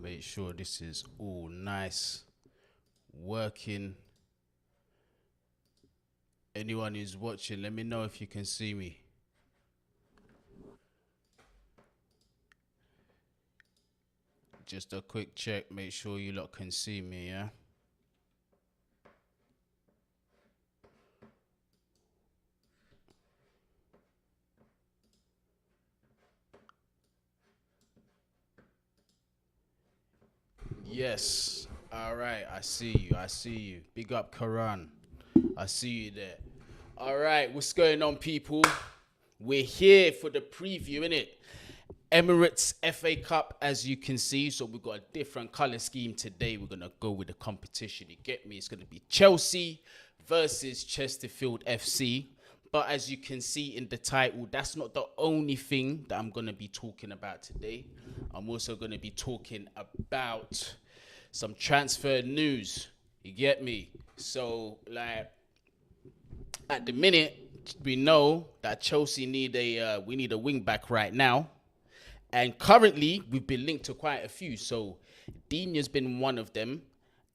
Make sure this is all nice, working. Anyone who's watching, let me know if you can see me. Just a quick check, make sure you lot can see me, yeah? Yes. All right, I see you. Big up Karan. I see you there. All right, what's going on, people? We're here for the preview, innit? Emirates FA Cup, as you can see. So we've got a different colour scheme today. We're going to go with the competition. You get me? It's going to be Chelsea versus Chesterfield FC. But as you can see in the title, that's not the only thing that I'm going to be talking about today. I'm also going to be talking about some transfer news. You get me? So, like, at the minute, we know that Chelsea need a wing back right now. And currently, we've been linked to quite a few. So, Dina's been one of them.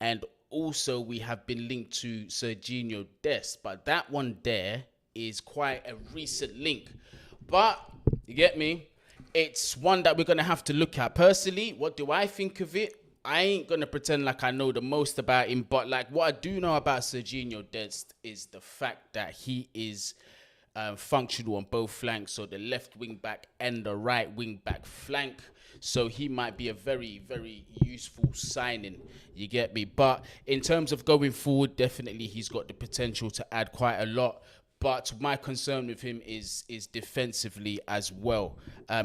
And also, we have been linked to Sergino Dest. But that one there is quite a recent link. But, you get me? It's one that we're going to have to look at. Personally, what do I think of it? I ain't going to pretend like I know the most about him. But, like, what I do know about Sergino Dest is the fact that he is functional on both flanks, so the left wing back and the right wing back flank. So he might be a very, very useful signing. You get me? But in terms of going forward, definitely he's got the potential to add quite a lot. But my concern with him is defensively as well.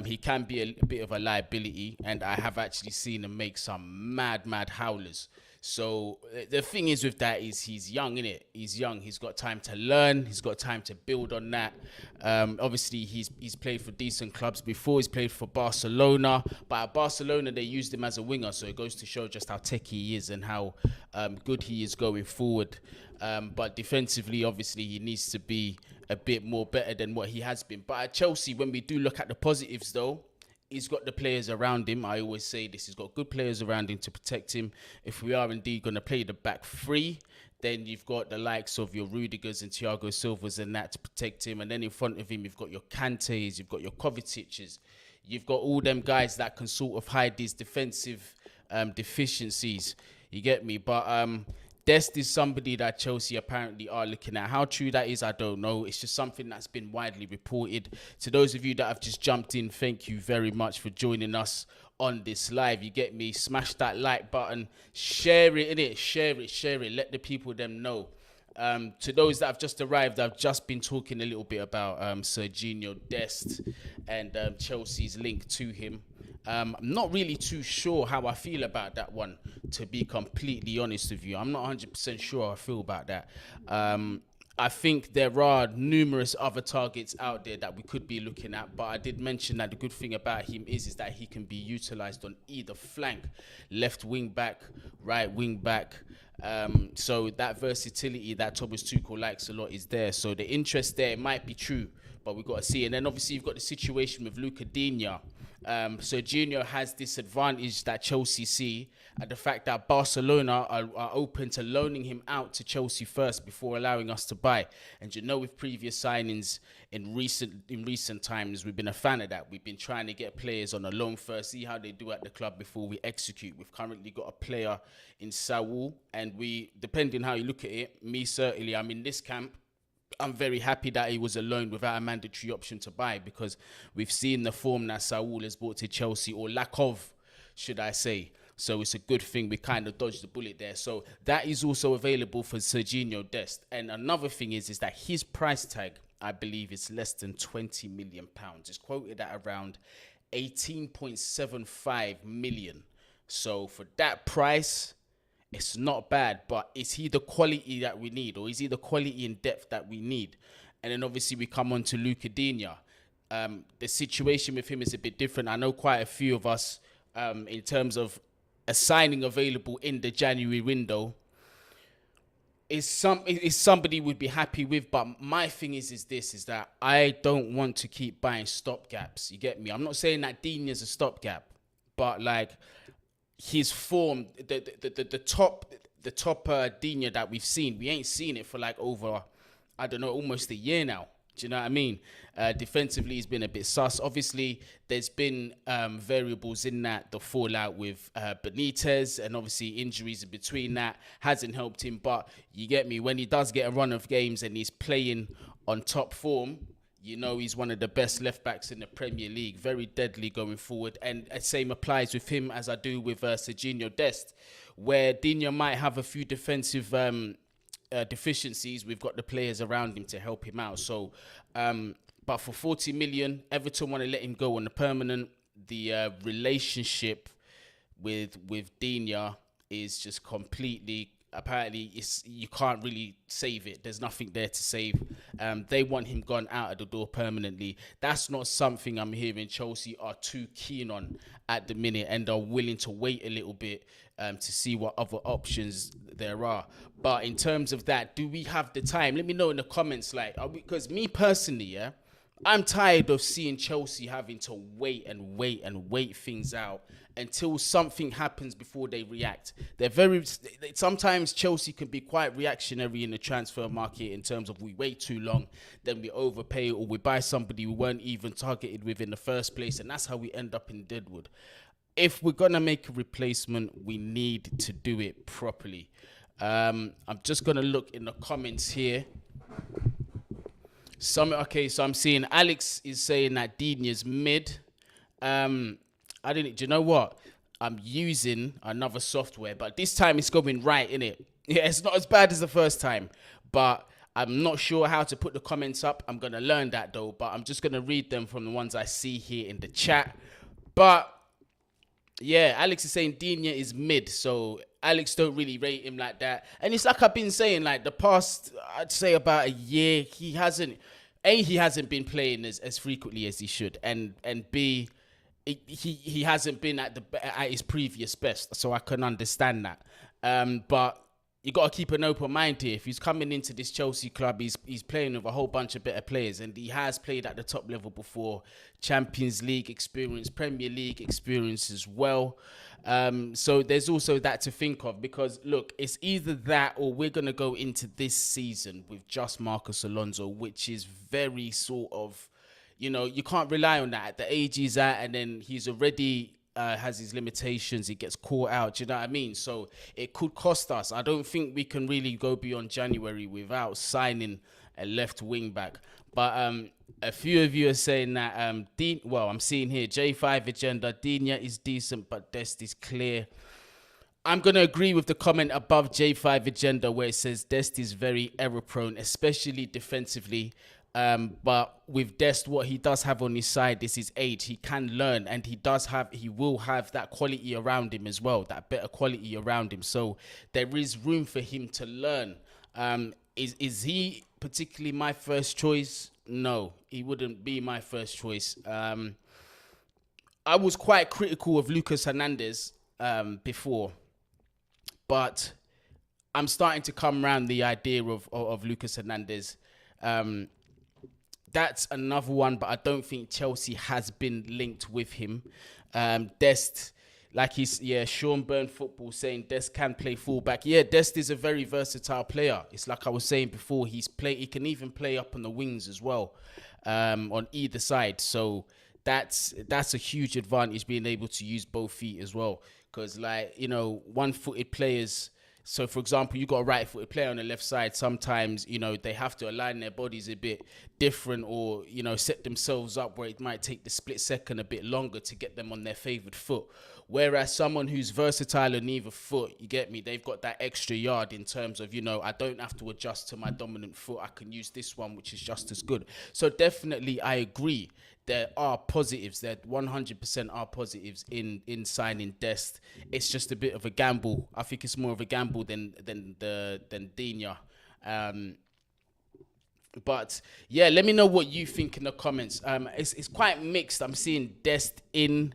He can be a bit of a liability, and I have actually seen him make some mad howlers. So the thing is with that is he's young, innit? He's young. He's got time to learn. He's got time to build on that. Obviously, he's played for decent clubs before. He's played for Barcelona. But at Barcelona, they used him as a winger. So it goes to show just how techy he is and how good he is going forward. But defensively, obviously, he needs to be a bit more better than what he has been. But at Chelsea, when we do look at the positives, though, he's got the players around him. I always say this. He's got good players around him to protect him. If we are indeed going to play the back three, then you've got the likes of your Rudigers and Thiago Silvas and that to protect him. And then in front of him, you've got your Kantes, you've got your Kovacic's. You've got all them guys that can sort of hide these defensive deficiencies. You get me? But Dest is somebody that Chelsea apparently are looking at. How true that is, I don't know. It's just something that's been widely reported. To those of you that have just jumped in, thank you very much for joining us on this live. You get me? Smash that like button. Share it, innit? Share it. Let the people them know. To those that have just arrived, I've just been talking a little bit about Sergino Dest and Chelsea's link to him. I'm not really too sure how I feel about that one, to be completely honest with you. I'm not 100% sure how I feel about that. I think there are numerous other targets out there that we could be looking at, but I did mention that the good thing about him is that he can be utilised on either flank, left wing back, right wing back. So that versatility that Thomas Tuchel likes a lot is there. So the interest there might be true, but we've got to see. And then obviously you've got the situation with Luca Digne. Sergio has this advantage that Chelsea see, and the fact that Barcelona are open to loaning him out to Chelsea first before allowing us to buy. And you know, with previous signings in recent times, we've been a fan of that. We've been trying to get players on a loan first, see how they do at the club before we execute. We've currently got a player in Saul, and we, depending how you look at it, me certainly, I'm in this camp. I'm very happy that he was a loan without a mandatory option to buy, because we've seen the form that Saul has brought to Chelsea, or lack of, should I say. So it's a good thing we kind of dodged the bullet there. So that is also available for Sergino Dest. And another thing is that his price tag, I believe, is less than £20 million. It's quoted at around 18.75 million. So for that price, it's not bad, but is he the quality that we need, or is he the quality and depth that we need? And then obviously we come on to Luca Digne. The situation with him is a bit different. I know quite a few of us, in terms of a signing available in the January window, is somebody would be happy with. But my thing is that I don't want to keep buying stopgaps. You get me? I'm not saying that Digne is a stopgap, but like, his form, the top Dina that we've seen, we ain't seen it for like over, I don't know, almost a year now. Do you know what I mean? Defensively, he's been a bit sus. Obviously, there's been variables in that, the fallout with Benitez, and obviously injuries in between that hasn't helped him. But you get me, when he does get a run of games and he's playing on top form, you know he's one of the best left backs in the Premier League. Very deadly going forward. And the same applies with him as I do with Sergino Dest, where Digne might have a few defensive deficiencies. We've got the players around him to help him out. So, but for 40 million, Everton want to let him go on the permanent. The relationship with Digne is just completely, apparently you can't really save it. There's nothing there to save. They want him gone out of the door permanently. That's not something I'm hearing Chelsea are too keen on at the minute, and are willing to wait a little bit to see what other options there are. But in terms of that, do we have the time? Let me know in the comments. Like, because me personally, yeah, I'm tired of seeing Chelsea having to wait things out until something happens before they react. Sometimes Chelsea can be quite reactionary in the transfer market in terms of we wait too long, then we overpay, or we buy somebody we weren't even targeted with in the first place, and that's how we end up in Deadwood. If we're going to make a replacement, we need to do it properly. I'm just going to look in the comments here. So I'm seeing Alex is saying that Digne's mid. Do you know what? I'm using another software, but this time it's going right, innit? Yeah, it's not as bad as the first time, but I'm not sure how to put the comments up. I'm going to learn that though, but I'm just going to read them from the ones I see here in the chat. But yeah, Alex is saying Digne is mid, so Alex don't really rate him like that. And it's like I've been saying, like the past, I'd say about a year, he hasn't been playing as frequently as he should, and B, he hasn't been at his previous best, so I can understand that. But you got to keep an open mind here. If he's coming into this Chelsea club, he's playing with a whole bunch of better players, and he has played at the top level before. Champions League experience, Premier League experience as well. So there's also that to think of, because look, it's either that or we're going to go into this season with just Marcus Alonso, which is very sort of, you can't rely on that at the age he's at, and then he's already has his limitations. He gets caught out. Do you know what I mean? So it could cost us. I don't think we can really go beyond January without signing a left wing back. But a few of you are saying that I'm seeing here J5 Agenda, Digne is decent, but Dest is clear. I'm going to agree with the comment above J5 Agenda where it says Dest is very error prone, especially defensively. But with Dest, what he does have on his side is his age. He can learn, and he will have that quality around him as well, that better quality around him. So there is room for him to learn. Is he particularly my first choice? No, he wouldn't be my first choice. I was quite critical of Lucas Hernandez before, but I'm starting to come around the idea of Lucas Hernandez. That's another one, but I don't think Chelsea has been linked with him. Dest, like Sean Byrne Football saying Dest can play fullback. Yeah, Dest is a very versatile player. It's like I was saying before, he can even play up on the wings as well, on either side. So that's a huge advantage, being able to use both feet as well. Because one-footed players. So, for example, you got a right-footed player on the left side. Sometimes, they have to align their bodies a bit different, or, set themselves up where it might take the split second a bit longer to get them on their favoured foot. Whereas someone who's versatile on either foot, you get me, they've got that extra yard in terms of, I don't have to adjust to my dominant foot. I can use this one, which is just as good. So definitely, I agree. There are positives. There 100% are positives in signing Dest. It's just a bit of a gamble. I think it's more of a gamble than Digne. But yeah, let me know what you think in the comments. It's quite mixed. I'm seeing Dest in.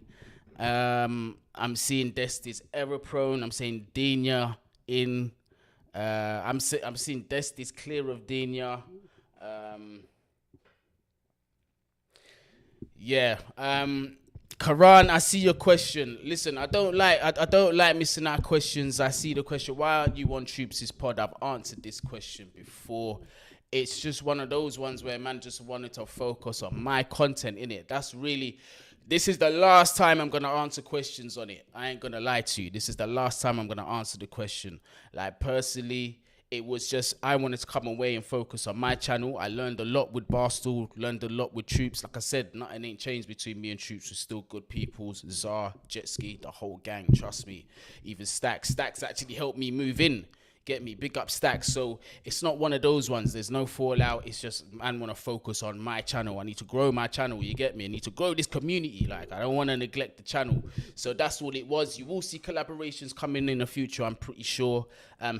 I'm seeing Dest is error prone. I'm saying Digne in. I'm seeing Dest is clear of Digne. Yeah. Karan, I see your question. Listen, I don't like missing out questions. I see the question. Why aren't you on Troops' pod? I've answered this question before. It's just one of those ones where man just wanted to focus on my content in it. That's really, this is the last time I'm gonna answer questions on it. I ain't gonna lie to you. This is the last time I'm gonna answer the question. Like personally, it was just I wanted to come away and focus on my channel. I learned a lot with Barstool, learned a lot with Troops. Like I said, nothing ain't changed between me and Troops. We're still good peoples. Czar, Jetski, the whole gang, trust me. Even Stacks actually helped me move in. Get me, big up Stacks. So it's not one of those ones. There's no fallout. It's just man want to focus on my channel. I need to grow my channel. You get me? I need to grow this community. Like I don't want to neglect the channel. So that's what it was. You will see collaborations coming in the future. I'm pretty sure.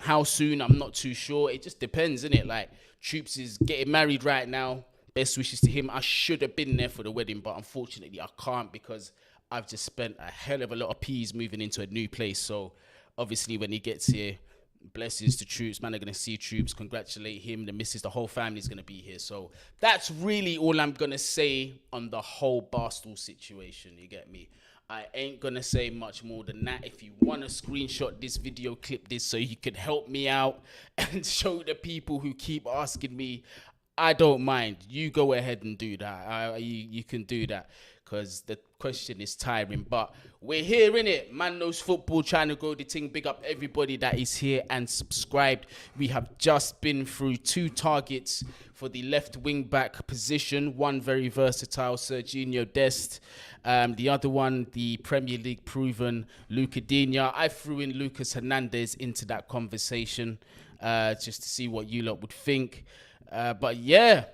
How soon? I'm not too sure. It just depends, innit? Like Troops is getting married right now. Best wishes to him. I should have been there for the wedding, but unfortunately I can't because I've just spent a hell of a lot of peas moving into a new place. So obviously when he gets here, blessings to Troops, man. Are gonna see Troops, congratulate him, the missus, the whole family's gonna be here. So that's really all I'm gonna say on the whole Barstool situation. You get me? I ain't gonna say much more than that. If you wanna screenshot this video, clip this so you can help me out and show the people who keep asking me, I don't mind. You go ahead and do that. You can do that because the question is tiring. But we're here, innit? Man Knows Football, trying to grow the thing. Big up everybody that is here and subscribed. We have just been through 2 targets for the left wing back position. One very versatile, Sergino Dest. The other one, the Premier League proven Luca Digne. I threw in Lucas Hernandez into that conversation just to see what you lot would think. But yeah,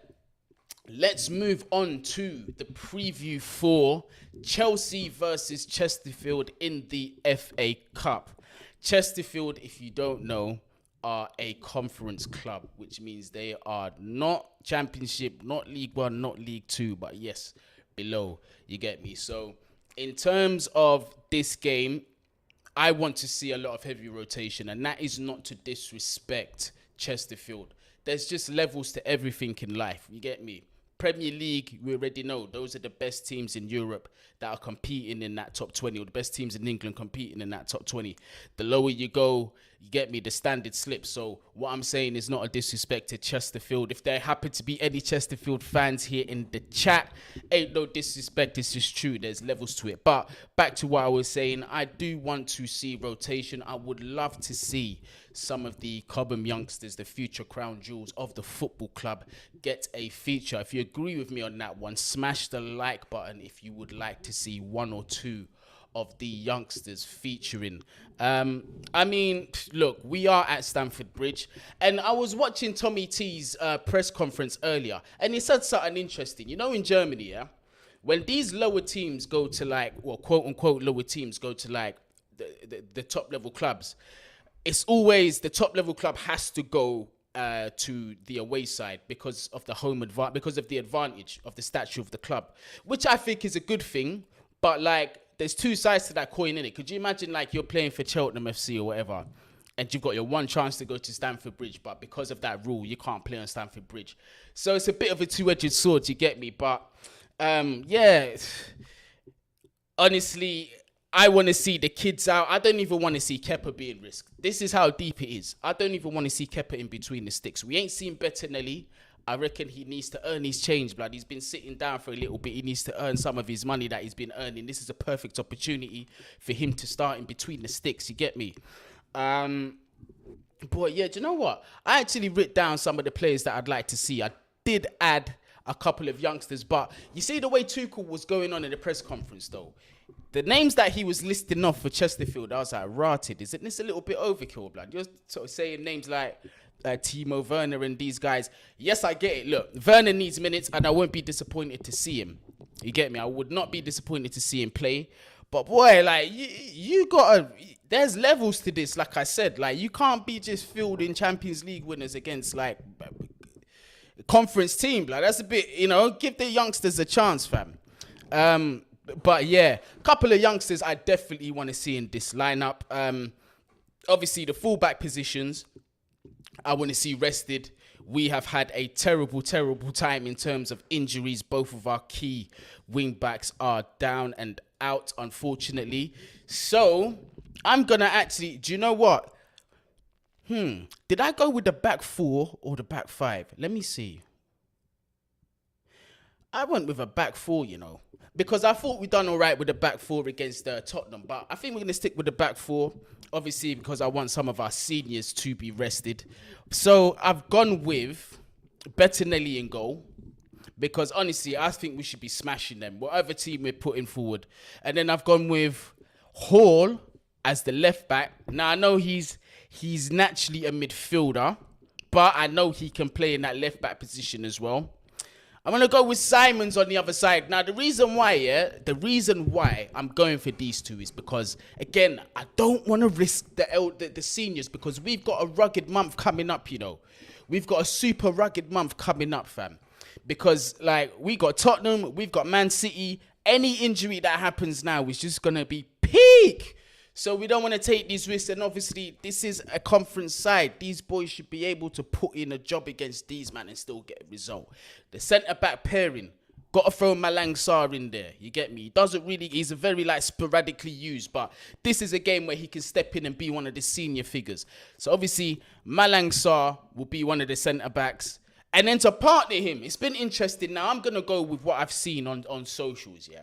let's move on to the preview for Chelsea versus Chesterfield in the FA Cup. Chesterfield, if you don't know, are a conference club, which means they are not Championship, not League One, not League Two, but yes, below. You get me? So in terms of this game, I want to see a lot of heavy rotation, and that is not to disrespect Chesterfield. There's just levels to everything in life. You get me? Premier League, we already know those are the best teams in Europe that are competing in that top 20, or the best teams in England competing in that top 20. The lower you go, you get me, the standard slips. So what I'm saying is not a disrespect to Chesterfield. If there happen to be any Chesterfield fans here in the chat, ain't no disrespect, it's just true. There's levels to it. But back to what I was saying, I do want to see rotation. I would love to see some of the Cobham youngsters, the future crown jewels of the football club, get a feature. If you agree with me on that one, smash the like button if you would like to see 1 or 2 of the youngsters featuring. I mean, look, we are at Stamford Bridge, and I was watching Tommy T's press conference earlier, and he said something interesting. You know, in Germany, yeah, when these lower teams go to like, well, quote unquote lower teams go to like the top level clubs, it's always the top level club has to go to the away side because of the because of the advantage of the stature of the club, which I think is a good thing. But like, there's 2 sides to that coin, in it. Could you imagine like you're playing for Cheltenham FC or whatever, and you've got your one chance to go to Stamford Bridge, but because of that rule, you can't play on Stamford Bridge. So it's a bit of a 2-edged sword, you get me? But yeah, honestly, I want to see the kids out. I don't even want to see Kepa being risked. This is how deep it is. I don't even want to see Kepa in between the sticks. We ain't seen Bettinelli. I reckon he needs to earn his change, blood. He's been sitting down for a little bit. He needs to earn some of his money that he's been earning. This is a perfect opportunity for him to start in between the sticks. You get me? But yeah, do you know what? I actually wrote down some of the players that I'd like to see. I did add a couple of youngsters, but you see the way Tuchel was going on in the press conference, though. The names that he was listing off for Chesterfield, I was like, rotted. Isn't this a little bit overkill, blood? You're sort of saying names like Timo Werner and these guys. Yes, I get it. Look, Werner needs minutes, and I won't be disappointed to see him. You get me? I would not be disappointed to see him play. But boy, like, you gotta, there's levels to this, like I said. Like, you can't be just fielding Champions League winners against, like, conference team. Like, that's a bit, you know, give the youngsters a chance, fam. But yeah, a couple of youngsters I definitely want to see in this lineup. Obviously, the fullback positions, I want to see rested. We have had a terrible, terrible time in terms of injuries. Both of our key wing backs are down, and out, unfortunately. So I'm gonna actually. Do you know what? Did I go with the back four or the back five? Let me see. I went with a back four, because I thought we done all right with the back four against Tottenham, but I think we're going to stick with the back four, obviously, because I want some of our seniors to be rested. So I've gone with Bettinelli in goal, because honestly, I think we should be smashing them, whatever team we're putting forward. And then I've gone with Hall as the left back. Now, I know he's naturally a midfielder, but I know he can play in that left back position as well. I'm going to go with Simons on the other side. Now, the reason why I'm going for these two is because, again, I don't want to risk the seniors, because we've got a rugged month coming up, We've got a super rugged month coming up, fam. Because, we got Tottenham, we've got Man City. Any injury that happens now is just going to be peak. So we don't want to take these risks. And obviously, this is a conference side. These boys should be able to put in a job against these, man, and still get a result. The centre-back pairing, got to throw Malang Sarr in there. You get me? He's a very, sporadically used. But this is a game where he can step in and be one of the senior figures. So obviously, Malang Sarr will be one of the centre-backs. And then to partner him, it's been interesting. Now, I'm going to go with what I've seen on socials, yeah.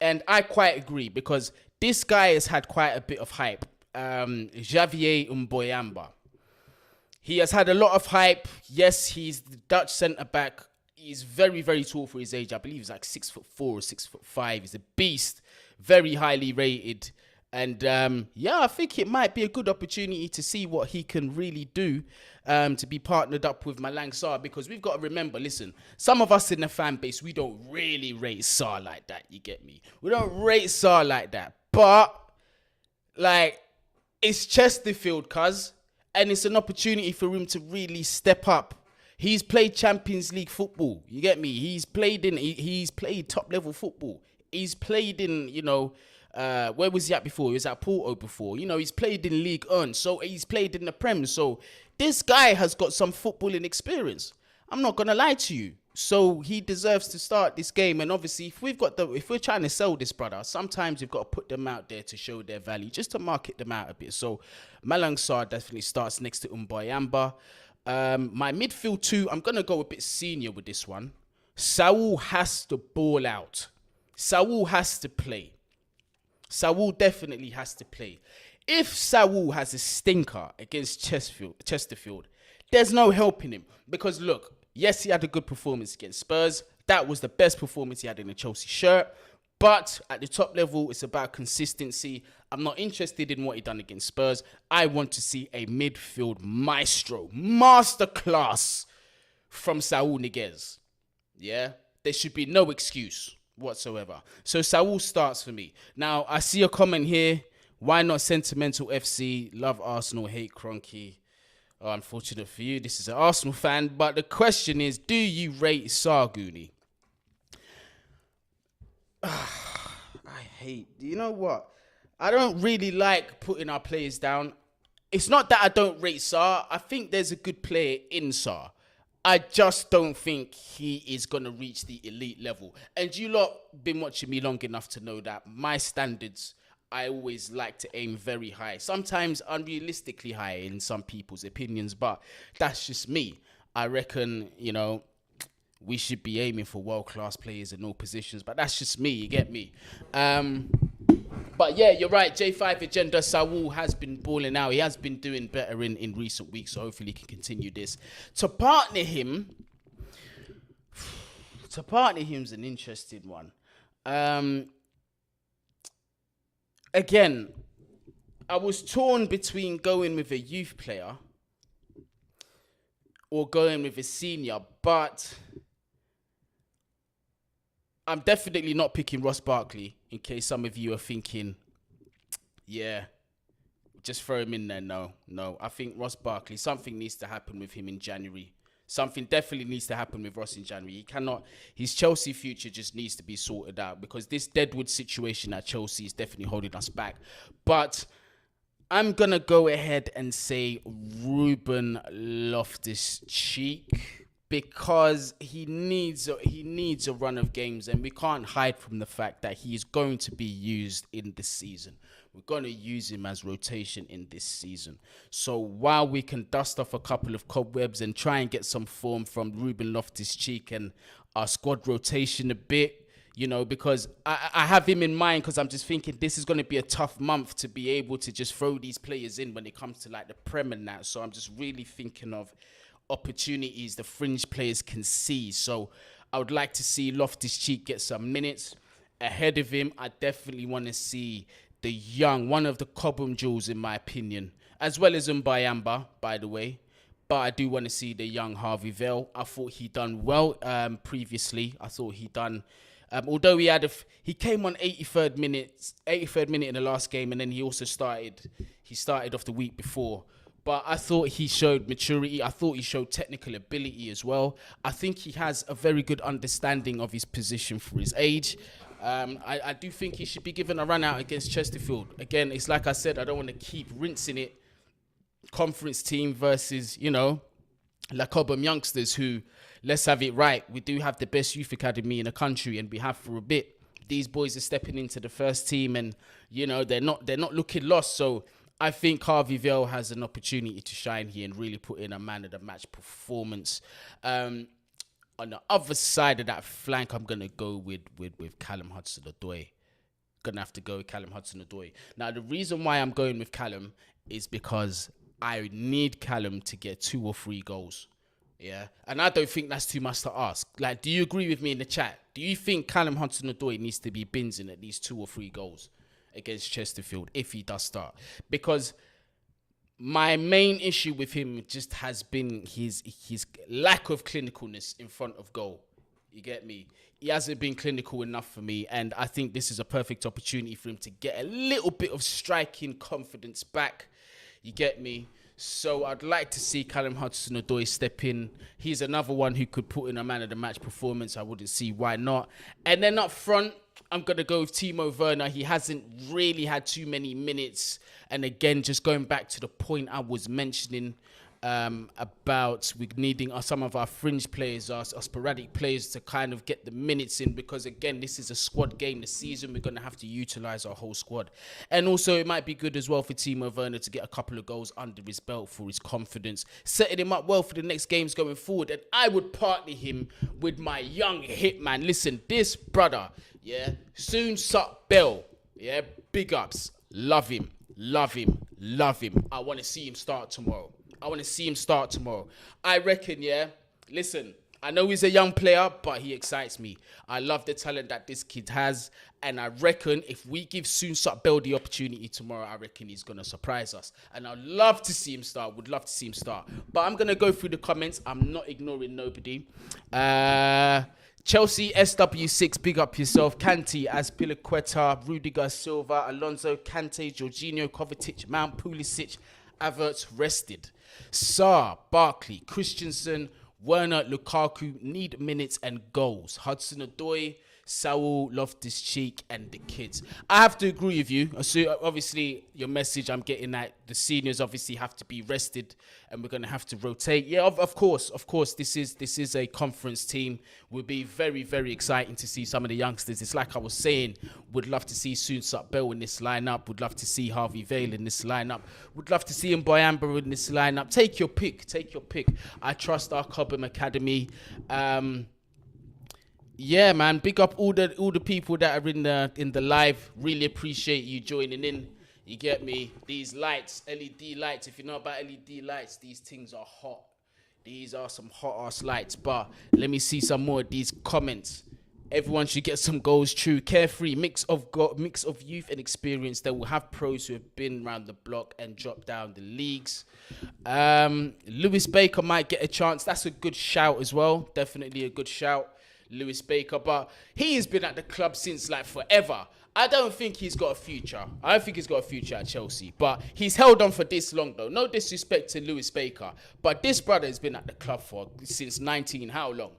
And I quite agree, because this guy has had quite a bit of hype. Javier Mboyamba. He has had a lot of hype. Yes, he's the Dutch centre-back. He's very, very tall for his age. I believe he's 6'4" or 6'5". He's a beast. Very highly rated. And I think it might be a good opportunity to see what he can really do to be partnered up with Malang Sarr, because we've got to remember, listen, some of us in the fan base, we don't really rate Sarr like that, you get me? We don't rate Sarr like that, but it's Chesterfield, cuz, and it's an opportunity for him to really step up. He's played Champions League football, you get me? He's played top level football. He's played in, where was he at before? He was at Porto before. He's played in League 1. So he's played in the Prem. So this guy has got some footballing experience. I'm not going to lie to you. So he deserves to start this game. And obviously, if we're trying to sell this brother, sometimes you've got to put them out there to show their value, just to market them out a bit. So Malang Sarr definitely starts next to Mboyamba. My midfield two, I'm going to go a bit senior with this one. Saul has to ball out. Saul has to play. Saul definitely has to play. If Saul has a stinker against Chesterfield, there's no helping him. Because look, yes, he had a good performance against Spurs. That was the best performance he had in a Chelsea shirt. But at the top level, it's about consistency. I'm not interested in what he done against Spurs. I want to see a midfield masterclass from Saul Niguez. Yeah? There should be no excuse whatsoever. So Saul starts for me. Now, I see a comment here. Why not Sentimental FC? Love Arsenal, hate Kroenke. Oh, unfortunate for you. This is an Arsenal fan. But the question is, do you rate Sarr, Guni? You know what? I don't really like putting our players down. It's not that I don't rate Sarr. I think there's a good player in Sarr. I just don't think he is going to reach the elite level. And you lot been watching me long enough to know that my standards, I always like to aim very high. Sometimes unrealistically high in some people's opinions, but that's just me. I reckon, we should be aiming for world-class players in all positions, but that's just me, you get me? But yeah, you're right, J5 Agenda, Saul has been balling out. He has been doing better in recent weeks, so hopefully he can continue this. To partner him's an interesting one. Again, I was torn between going with a youth player or going with a senior, but I'm definitely not picking Ross Barkley, in case some of you are thinking, yeah, just throw him in there. No. I think Ross Barkley, something needs to happen with him in January. Something definitely needs to happen with Ross in January. His Chelsea future just needs to be sorted out, because this Deadwood situation at Chelsea is definitely holding us back. But I'm going to go ahead and say Ruben Loftus-Cheek. because he needs a run of games, and we can't hide from the fact that he is going to be used in this season. We're going to use him as rotation in this season. So while we can dust off a couple of cobwebs and try and get some form from Ruben Loftus-Cheek and our squad rotation a bit, you know, because I have him in mind, because I'm just thinking this is going to be a tough month to be able to just throw these players in when it comes to like the Prem and that. So I'm just really thinking of opportunities the fringe players can see. So I would like to see Loftus-Cheek get some minutes. Ahead of him, I definitely want to see the young, one of the Cobham jewels in my opinion, as well as Mbayamba, by the way. But I do want to see the young Harvey Vale. I thought he done well previously. I thought he done, although he came on 83rd minute in the last game, and then he also started off the week before. But I thought he showed maturity. I thought he showed technical ability as well. I think he has a very good understanding of his position for his age. I do think he should be given a run out against Chesterfield. Again, it's like I said, I don't want to keep rinsing it. Conference team versus, you know, La Cobham youngsters who, let's have it right, we do have the best youth academy in the country, and we have for a bit. These boys are stepping into the first team, and, you know, they're not looking lost. So I think Harvey Vale has an opportunity to shine here and really put in a man of the match performance. On the other side of that flank, I'm going to go with Callum Hudson-Odoi. Going to have to go with Callum Hudson-Odoi. Now, the reason why I'm going with Callum is because I need Callum to get 2 or 3 goals. Yeah. And I don't think that's too much to ask. Like, do you agree with me in the chat? Do you think Callum Hudson-Odoi needs to be binsing at least 2 or 3 goals against Chesterfield if he does start? Because my main issue with him just has been his lack of clinicalness in front of goal. You get me? He hasn't been clinical enough for me, and I think this is a perfect opportunity for him to get a little bit of striking confidence back. You get me? So I'd like to see Callum Hudson-Odoi step in. He's another one who could put in a man of the match performance. I wouldn't see why not. And then up front, I'm going to go with Timo Werner. He hasn't really had too many minutes. And again, just going back to the point I was mentioning about we needing some of our fringe players, our sporadic players, to kind of get the minutes in, because again, this is a squad game this season. We're going to have to utilize our whole squad. And also it might be good as well for Timo Werner to get a couple of goals under his belt for his confidence, setting him up well for the next games going forward. And I would partner him with my young hitman. Listen, this brother, yeah, Soon Sup Bell, yeah, big ups, love him. I want to see him start tomorrow. I reckon, yeah, listen, I know he's a young player, but he excites me. I love the talent that this kid has, and I reckon if we give Soon Sup Bell the opportunity tomorrow, I reckon he's going to surprise us. And I'd love to see him start, But I'm going to go through the comments. I'm not ignoring nobody. Chelsea SW6, big up yourself. Kante, Azpilicueta, Rudiger, Silva, Alonso, Kante, Jorginho, Kovacic, Mount, Pulisic, Havertz rested. Sarr, Barkley, Christensen, Werner, Lukaku need minutes and goals. Hudson-Odoi, Saul, Loftus-Cheek, and the kids. I have to agree with you. So obviously, your message I'm getting at, the seniors obviously have to be rested, and we're going to have to rotate. Yeah, of course. This is a conference team. Will be very, very exciting to see some of the youngsters. It's like I was saying, would love to see Soon Sup Bell in this lineup. Would love to see Harvey Vale in this lineup. Would love to see Mbayamba in this lineup. Take your pick. I trust our Cobham Academy. Yeah, man. Big up all the people that are in the live. Really appreciate you joining in. You get me? These lights, LED lights. If you know about LED lights, these things are hot. These are some hot ass lights. But let me see some more of these comments. Everyone should get some goals. True, carefree mix of youth and experience. They will have pros who have been around the block and dropped down the leagues. Lewis Baker might get a chance. That's a good shout as well. Definitely a good shout. Lewis Baker, but he has been at the club since like forever. I don't think he's got a future. I don't think he's got a future at Chelsea, but he's held on for this long though. No disrespect to Lewis Baker, but this brother has been at the club since 19, how long?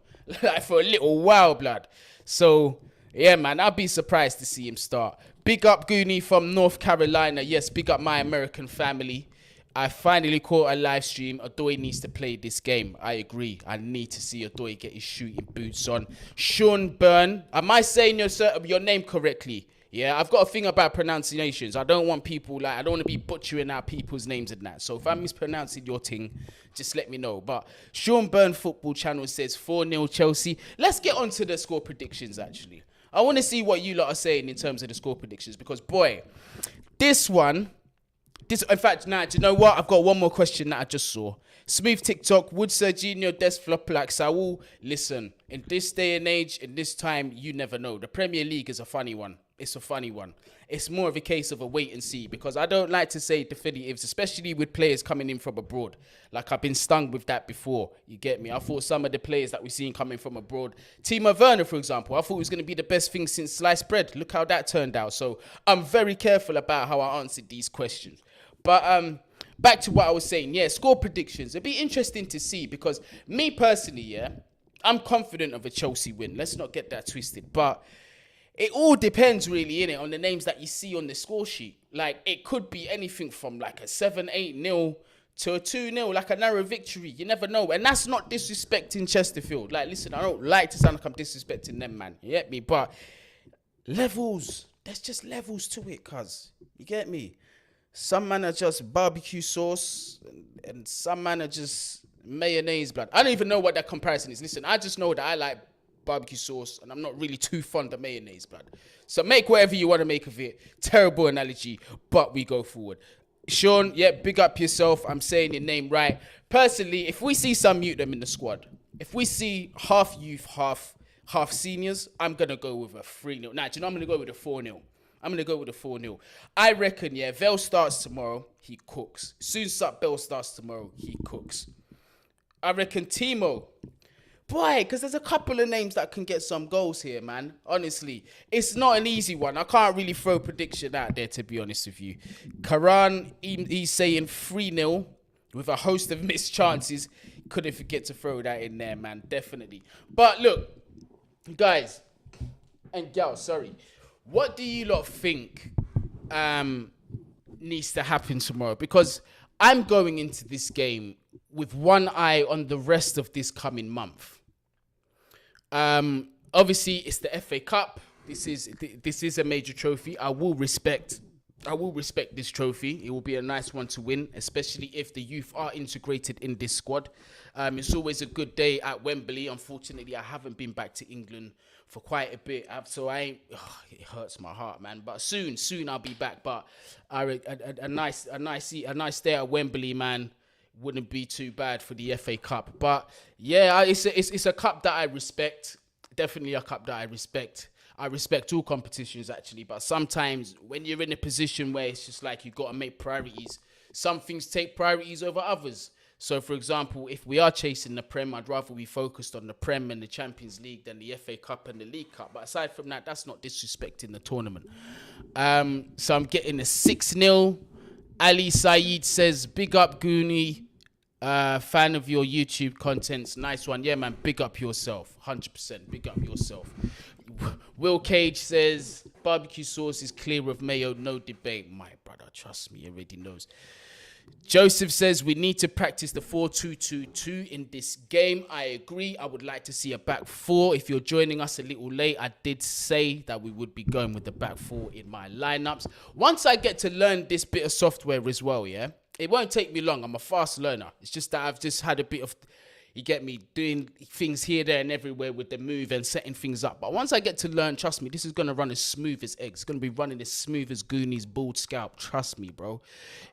Like for a little while, blood. So yeah, man, I'll be surprised to see him start. Big up Guni from North Carolina. Yes, big up my American family. I finally caught a live stream. Odoi needs to play this game. I agree. I need to see Odoi get his shooting boots on. Sean Byrne. Am I saying your name correctly? Yeah, I've got a thing about pronunciations. I don't want people I don't want to be butchering out people's names and that. So if I'm mispronouncing your thing, just let me know. But Sean Byrne Football Channel says 4-0 Chelsea. Let's get on to the score predictions, actually. I want to see what you lot are saying in terms of the score predictions. Because, boy, in fact, now, do you know what? I've got one more question that I just saw. Smooth TikTok, would Sergino Dest flop like Saul? Listen, in this day and age, in this time, you never know. The Premier League is a funny one. It's a funny one. It's more of a case of a wait and see, because I don't like to say definitives, especially with players coming in from abroad. Like, I've been stung with that before. You get me? I thought some of the players that we've seen coming from abroad, Timo Werner, for example, I thought it was going to be the best thing since sliced bread. Look how that turned out. So I'm very careful about how I answered these questions. But back to what I was saying. Yeah, score predictions. It'd be interesting to see, because me personally, yeah, I'm confident of a Chelsea win. Let's not get that twisted. But it all depends, really, innit, on the names that you see on the score sheet. Like, it could be anything from like a 7-8-0 to a 2-0, like a narrow victory. You never know. And that's not disrespecting Chesterfield. Like, listen, I don't like to sound like I'm disrespecting them, man. You get me? But levels. There's just levels to it, cuz. You get me? Some man are just barbecue sauce, and some man are just mayonnaise, blood. I don't even know what that comparison is. Listen, I just know that I like barbecue sauce, and I'm not really too fond of mayonnaise, blood. So make whatever you want to make of it. Terrible analogy, but we go forward. Sean, yeah, big up yourself. I'm saying your name right. Personally, if we see some them in the squad, if we see half youth, half seniors, I'm going to go with a 3-0. Nah, do you know, I'm going to go with a 4-0. I'm going to go with a 4-0. I reckon, yeah, Vale starts tomorrow, he cooks. Soon Bell starts tomorrow, he cooks. I reckon Timo. Boy, because there's a couple of names that can get some goals here, man. Honestly, it's not an easy one. I can't really throw a prediction out there, to be honest with you. Karan, he's saying 3-0 with a host of missed chances. Couldn't forget to throw that in there, man. Definitely. But look, guys and gals, sorry. What do you lot think needs to happen tomorrow? Because I'm going into this game with one eye on the rest of this coming month. Obviously, it's the FA Cup. This is a major trophy. I will respect this trophy. It will be a nice one to win, especially if the youth are integrated in this squad. It's always a good day at Wembley. Unfortunately, I haven't been back to England for quite a bit, so it hurts my heart, man. But soon I'll be back. But a nice day at Wembley, man, wouldn't be too bad for the FA Cup. But yeah, it's a cup that I respect. Definitely a cup that I respect. I respect all competitions, actually, but sometimes when you're in a position where it's just like you've got to make priorities, some things take priorities over others. So, for example, if we are chasing the Prem, I'd rather be focused on the Prem and the Champions League than the FA Cup and the League Cup. But aside from that, that's not disrespecting the tournament. So I'm getting a 6-0. Ali Saeed says, big up Guni, fan of your YouTube contents. Nice one. Yeah, man, big up yourself. 100%, big up yourself. Will Cage says, barbecue sauce is clear of mayo, no debate. My brother, trust me, he already knows. Joseph says, we need to practice the 4-2-2-2 in this game. I agree. I would like to see a back four. If you're joining us a little late, I did say that we would be going with the back four in my lineups. Once I get to learn this bit of software as well, yeah, it won't take me long. I'm a fast learner. It's just that I've just had a bit of, you get me, doing things here, there, and everywhere with the move and setting things up. But once I get to learn, trust me, this is going to run as smooth as eggs. It's going to be running as smooth as Gooni's bald scalp. Trust me, bro.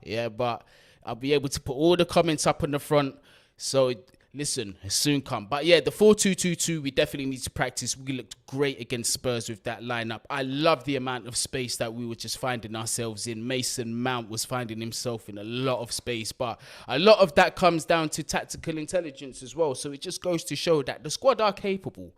Yeah, but I'll be able to put all the comments up on the front. So, listen, it soon come. But yeah, the 4-2-2-2, we definitely need to practice. We looked great against Spurs with that lineup. I love the amount of space that we were just finding ourselves in. Mason Mount was finding himself in a lot of space. But a lot of that comes down to tactical intelligence as well. So it just goes to show that the squad are capable.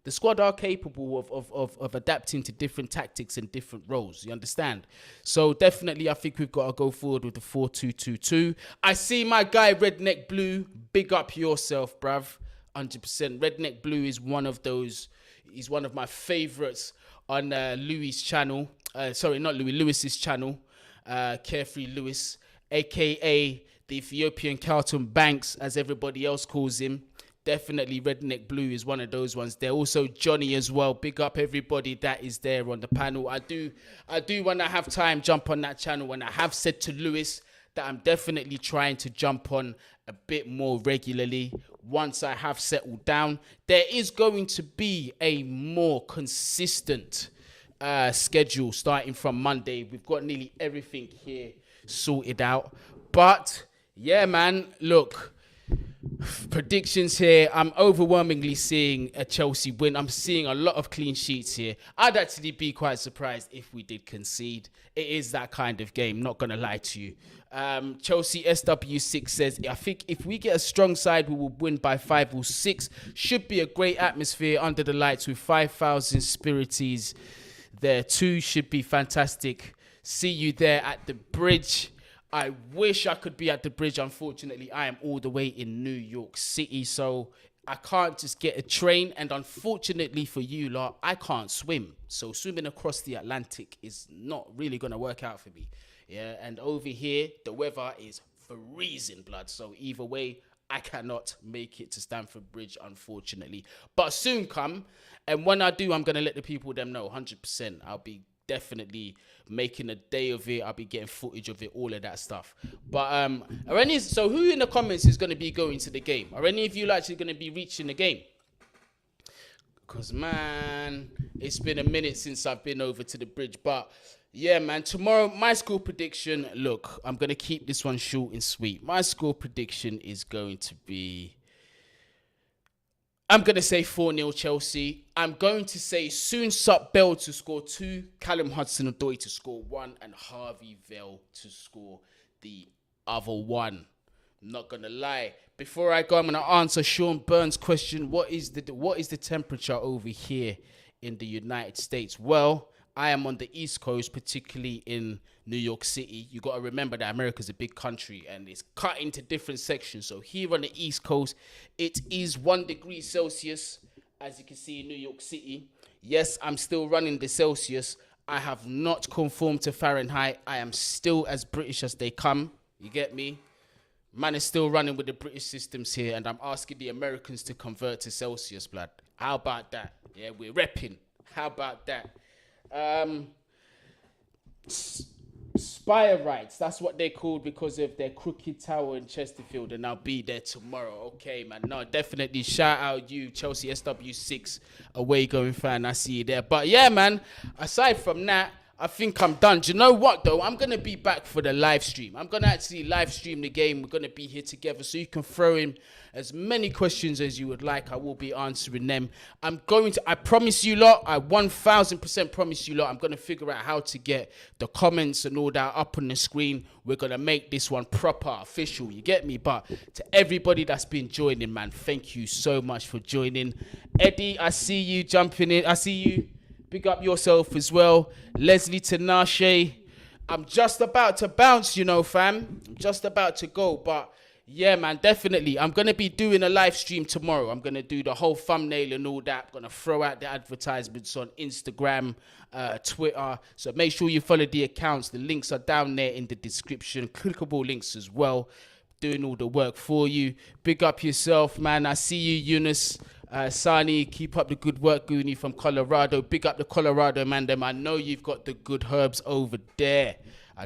The squad are capable of adapting to different tactics and different roles. You understand? So definitely, I think we've got to go forward with the 4-2-2-2. I see my guy, Redneck Blue. Big up yourself, bruv. 100%. Redneck Blue is one of those. He's one of my favorites on Louis' channel. Sorry, not Louis. Lewis's channel. Carefree Lewis, a.k.a. the Ethiopian Carlton Banks, as everybody else calls him. Definitely Redneck Blue is one of those ones. There also Johnny as well. Big up everybody that is there on the panel. I do when I have time jump on that channel, and I have said to Lewis that I'm definitely trying to jump on a bit more regularly once I have settled down. There is going to be a more consistent schedule starting from Monday. We've got nearly everything here sorted out. But yeah, man, look, predictions here. I'm overwhelmingly seeing a Chelsea win. I'm seeing a lot of clean sheets here. I'd actually be quite surprised if we did concede. It is that kind of game, not going to lie to you. Chelsea SW6 says, I think if we get a strong side, we will win by 5 or 6. Should be a great atmosphere under the lights with 5,000 spirities there too. Should be fantastic. See you there at the bridge. I wish I could be at the bridge. Unfortunately, I am all the way in New York City, so I can't just get a train. And unfortunately for you lot, I can't swim. So swimming across the Atlantic is not really going to work out for me. Yeah, and over here, the weather is freezing, blood. So either way, I cannot make it to Stamford Bridge, unfortunately. But soon come, and when I do, I'm going to let the people them know, 100%. I'll be definitely making a day of it. I'll be getting footage of it, all of that stuff. But so who in the comments is going to be going to the game? Are any of you actually going to be reaching the game? Because, man, it's been a minute since I've been over to the bridge. But yeah, man, tomorrow, my score prediction, look, I'm going to keep this one short and sweet. My score prediction is going to be, I'm going to say 4-0 Chelsea. I'm going to say Soon Sup Bell to score 2, Callum Hudson-Odoi to score 1, and Harvey Vale to score the other 1. I'm not going to lie. Before I go, I'm going to answer Sean Burns' question. What is the temperature over here in the United States? Well, I am on the East Coast, particularly in New York City. You got to remember that America's a big country and it's cut into different sections. So here on the East Coast, it is 1 degree Celsius, as you can see in New York City. Yes, I'm still running the Celsius. I have not conformed to Fahrenheit. I am still as British as they come. You get me? Man is still running with the British systems here, and I'm asking the Americans to convert to Celsius, blood. How about that? Yeah, we're repping. How about that? Spire rights, that's what they're called because of their crooked tower in Chesterfield, and I'll be there tomorrow. Okay, man. No, definitely shout out you, Chelsea SW6 away going fan. I see you there. But yeah, man, aside from that, I think I'm done. Do you know what, though? I'm going to be back for the live stream. I'm going to actually live stream the game. We're going to be here together, so you can throw in as many questions as you would like. I will be answering them. I promise you lot, I 1,000% promise you lot, I'm going to figure out how to get the comments and all that up on the screen. We're going to make this one proper, official. You get me? But to everybody that's been joining, man, thank you so much for joining. Eddie, I see you jumping in. I see you. Big up yourself as well. Leslie Tinashe. I'm just about to bounce, you know, fam. I'm just about to go. But yeah, man, definitely. I'm going to be doing a live stream tomorrow. I'm going to do the whole thumbnail and all that. I'm going to throw out the advertisements on Instagram, Twitter. So make sure you follow the accounts. The links are down there in the description. Clickable links as well. Doing all the work for you. Big up yourself, man. I see you, Eunice. Sani, keep up the good work, Guni from Colorado. Big up the Colorado, man. Them, I know you've got the good herbs over there. I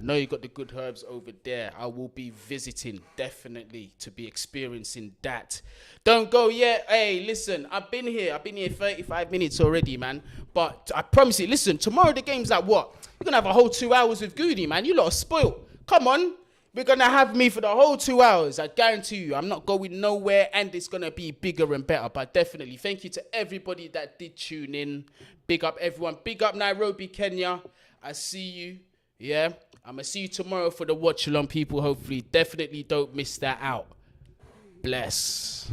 will be visiting, definitely, to be experiencing that. Don't go yet. Hey, listen, I've been here 35 minutes already, man. But I promise you, listen, tomorrow the game's at what? We're going to have a whole 2 hours with Guni, man. You lot are spoiled. Come on. We're going to have me for the whole 2 hours. I guarantee you, I'm not going nowhere, and it's going to be bigger and better. But definitely, thank you to everybody that did tune in. Big up everyone. Big up Nairobi, Kenya. I see you. Yeah. I'm going to see you tomorrow for the watch along, people, hopefully. Definitely don't miss that out. Bless.